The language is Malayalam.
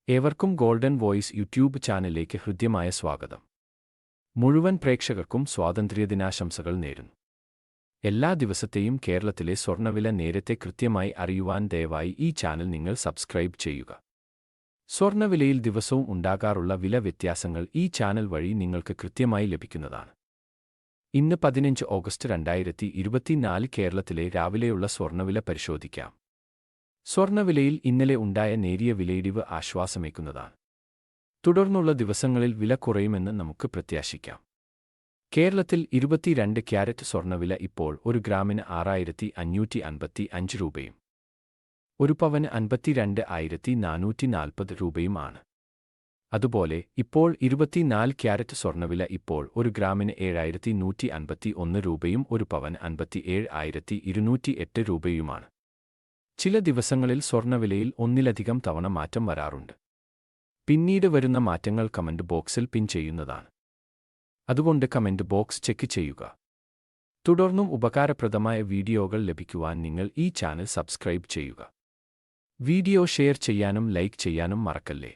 ഏവർക്കും ഗോൾഡൻ വോയിസ് യൂട്യൂബ് ചാനലിലേക്ക് ഹൃദ്യമായ സ്വാഗതം. മുഴുവൻ പ്രേക്ഷകർക്കും സ്വാതന്ത്ര്യദിനാശംസകൾ നേരുന്നു. എല്ലാ ദിവസത്തെയും കേരളത്തിലെ സ്വർണ്ണവില നേരത്തെ കൃത്യമായി അറിയുവാൻ ദയവായി ഈ ചാനൽ നിങ്ങൾ സബ്സ്ക്രൈബ് ചെയ്യുക. സ്വർണ്ണവിലയിൽ ദിവസവും ഉണ്ടാകാറുള്ള വില വ്യത്യാസങ്ങൾ ഈ ചാനൽ വഴി നിങ്ങൾക്ക് കൃത്യമായി ലഭിക്കുന്നതാണ്. ഇന്ന് 15 ഓഗസ്റ്റ് 2024 കേരളത്തിലെ രാവിലെയുള്ള സ്വർണ്ണവില പരിശോധിക്കാം. സ്വർണ്ണവിലയിൽ ഇന്നലെ ഉണ്ടായ നേരിയ വിലയിടിവ് ആശ്വാസമേകുന്നതാണ്. തുടർന്നുള്ള ദിവസങ്ങളിൽ വില കുറയുമെന്ന് നമുക്ക് പ്രത്യാശിക്കാം. കേരളത്തിൽ 22 ക്യാരറ്റ് സ്വർണ്ണവില ഇപ്പോൾ ഒരു ഗ്രാമിന് 6555 രൂപയും ഒരു പവന് 52,440 രൂപയുമാണ്. അതുപോലെ ഇപ്പോൾ 24 ക്യാരറ്റ് സ്വർണ്ണവില ഇപ്പോൾ ഒരു ഗ്രാമിന് 7,151 രൂപയും ഒരു പവന് 57,208 രൂപയുമാണ്. ചില ദിവസങ്ങളിൽ സ്വർണ്ണവിലയിൽ ഒന്നിലധികം തവണ മാറ്റം വരാറുണ്ട്. പിന്നീട് വരുന്ന മാറ്റങ്ങൾ കമന്റ് ബോക്സിൽ പിൻ ചെയ്യുന്നതാണ്. അതുകൊണ്ട് കമന്റ് ബോക്സ് ചെക്ക് ചെയ്യുക. തുടർന്നും ഉപകാരപ്രദമായ വീഡിയോകൾ ലഭിക്കുവാൻ നിങ്ങൾ ഈ ചാനൽ സബ്സ്ക്രൈബ് ചെയ്യുക. വീഡിയോ ഷെയർ ചെയ്യാനും ലൈക്ക് ചെയ്യാനും മറക്കല്ലേ.